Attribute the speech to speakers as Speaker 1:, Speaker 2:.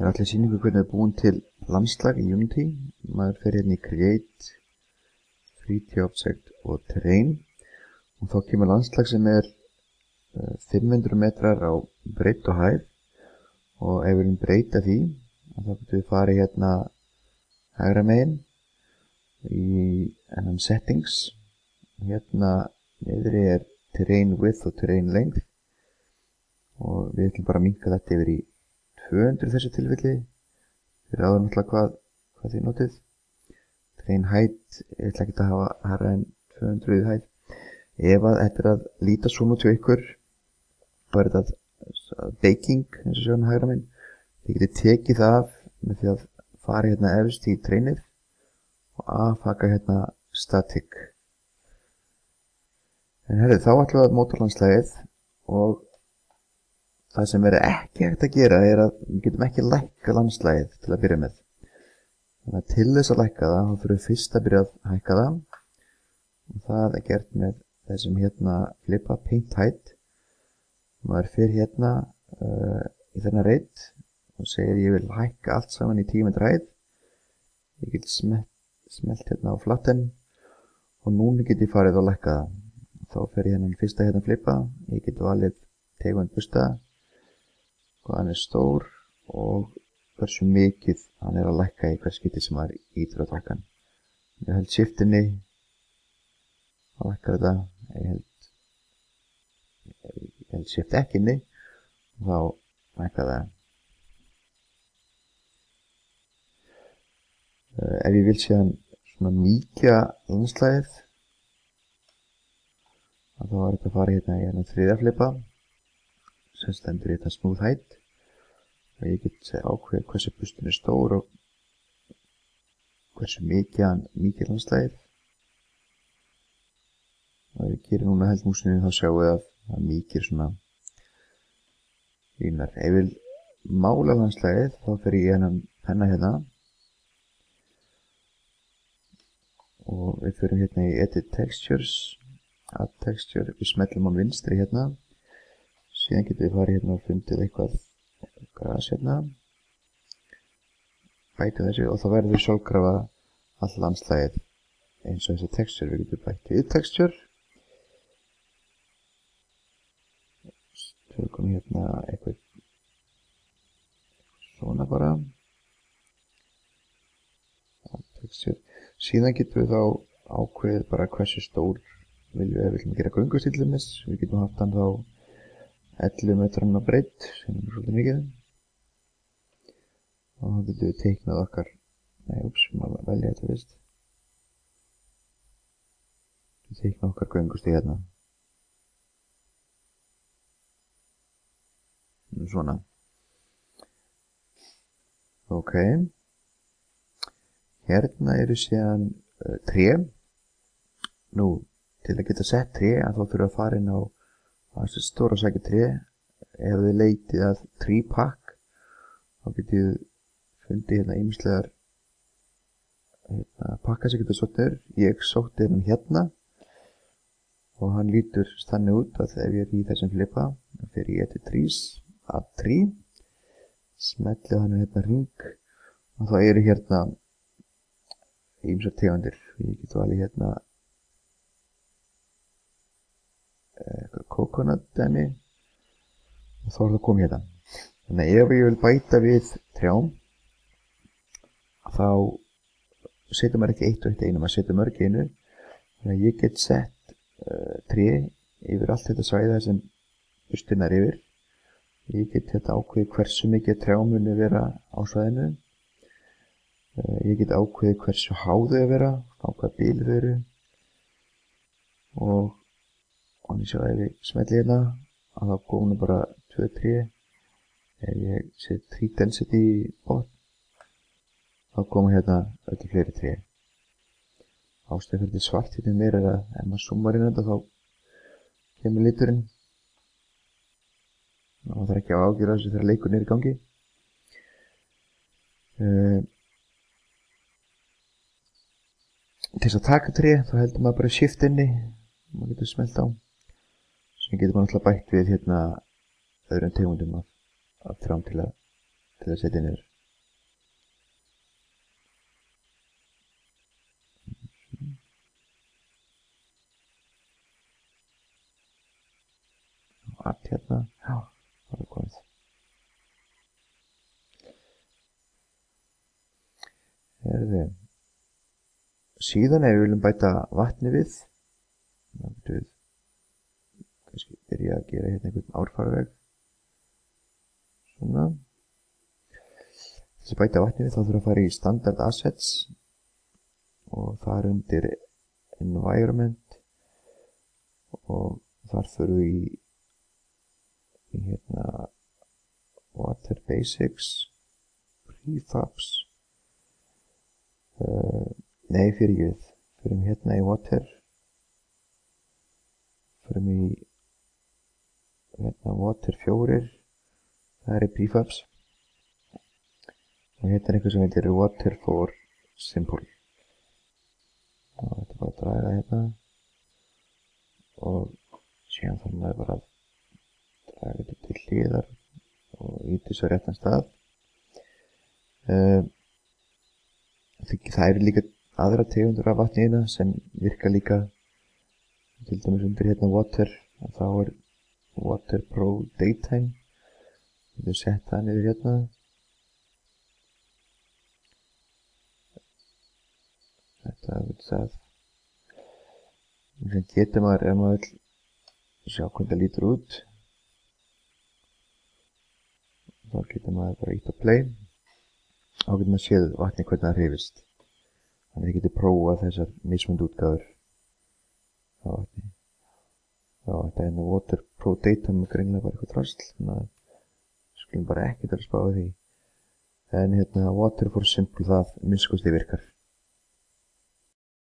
Speaker 1: allir sýningu hvernig er búin til landslag í Unity. Maður fer hérna í Create, 3D Object og Terrain og þá kemur landslag sem er 500 metrar á breidd og hæð og ef við viljum breyta því þá getum við farið hérna hægra megin í enn settings. Hérna niðri er Terrain Width og Terrain Length og við ætlum bara að minnka þetta yfir í 200 þessu tilfelli. Þið ráður náttúrulega hvað þið notið. Terrain Height, ég ætla ekki að hafa hærra en 200 í hæð. Ef að þetta er að líta svona út hjá ykkur, þá er þetta baking, eins og sjóðan hægra minn. Þið getið tekið það af með því að fara hérna efst í trainið og afhaka hérna static. En herrið, þá ætlum við að móta landslagið og það sem er ekki hægt að gera er að við getum ekki lækka landslagið til að byrja með. Þannig að til þess að lækka það, þá þurfum við fyrst að byrja að hækka það og það er gert með þessum hérna flipa paint height. Maður fyrir hérna í þennan reit og segir ég vil hækka allt saman í 10 metra hæð. Ég get smelt hérna á flatten og núna get ég farið og lækka það. Þá fer ég hérna fyrsta hérna flipa, ég get valið tegund busta, hvað hann er stór og hversu mikið hann er að lækka í hvers skipti sem maður ítur á takkan. Ég held shiftinni að lækka þetta, ég held shift ekki inni og þá lækka það. Ef ég vil síðan svona mýkja landslagið þá er þetta að fara hérna í hérna þriðja flipa sem stendur hérna smooth height og ég get ákveðið hversu bustin er stór og hversu mikið landslagið. Og ef ég gerir núna held músinu þá sjáum við að það mikið svona línar. Ef ég vil mála landslagið þá fer ég penna hérna og við förum hérna í Edit Textures, Add Texture, við smellum á vinstri hérna, síðan getum við farið hérna og fundið eitthvað gras hérna, bætið þessu og þá verður við sjálfkrafa all landslagið eins og þessi texture. Við getum bætið við texture, tökum hérna eitthvað svona bara, Add Texture, síðan getum við þá ákveðið bara hversu stór við viljum gera göngustílumis. Við getum haft hann þá 11 metrar á breidd sem er svolítið mikið og þá getum við teiknað okkar maður velja þetta fyrst. Við teiknað okkar göngustíl hérna svona. Ok, hérna eru síðan tré. Nú til að geta sett tré þá þurfum við að fara inn á þessi stóra sækja tré. Ef þið leitið að tree pack þá getið fundið hérna ýmislegar pakka sem getur sóttir. Ég sótti hérna og hann lítur þannig út að ef ég er í þessum flipa þá fer ég Edit Trees, Add Tree, smellið hann hérna ring og þá eru hérna ýmsar tegundir. Ég get valið hérna coconut dæmi og þá er það komið hérna. Þannig að ef ég vil bæta við trjám þá setur maður ekki eitt og eitt einu, maður setur mörg einu. Þannig að ég get sett tré yfir allt þetta svæði sem bustin er yfir. Ég get þetta ákveðið hversu mikið trjám muni vera á svæðinu. Ég get ákveðið hversu há þau að vera, á hvaða bil þau eru og ég sjá ef ég smelli hérna að þá komum bara 2 tré. Ef ég set tree density í botn þá koma hérna öllu fleiri tré. Ástæðan fyrir svart hérna mér er að ef maður zoomar inn þetta þá kemur liturinn og það þarf ekki að ágjöra þessu þegar leikurinn er í gangi. Til þess að taka tré þá heldur maður bara shift inni og maður getur smellt á. Sem getur maður alltaf bætt við hérna öðrum tegundum af trjám til til að setja niður. Allt hérna, já, það er komið. Síðan ef við viljum bæta vatni við, þá getum við kannski byrja að gera hérna einhvern árfarveg. Svona. Þess að bæta vatni við þá þurfum að fara í Standard Assets og þar undir Environment og þar þurfum við í hérna Water Basics, Prefabs, nei fyrirgefið, förum hérna í Water, förum í hérna Water 4, það er Prefabs og hérna er eitthvað sem heitir Water for Simple. Og þetta er bara að draga hérna og síðan þarf maður bara að draga þetta til hliðar og íta þessu á réttan stað. Það eru líka aðra tegundur af vatni hérna sem virka líka, til dæmis undir hérna Water, þá er Water Pro Daytime. Við getum sett það niður hérna. Þetta er það. Sem getur maður, ef maður vil sjá hvernig það lítur út, þá getur maður bara ítt á play. Þá getur maður séð vatni hvernig það hreyfist. Þannig að þið getur prófað þessar mismunandi útgáfur á vatni. Já, þetta er hérna Water Pro Daytime með greinilega bara eitthvað drasl. Þannig að við skulum bara ekkert að spá því. En hérna Water for Simple, það minnst kosti virkar.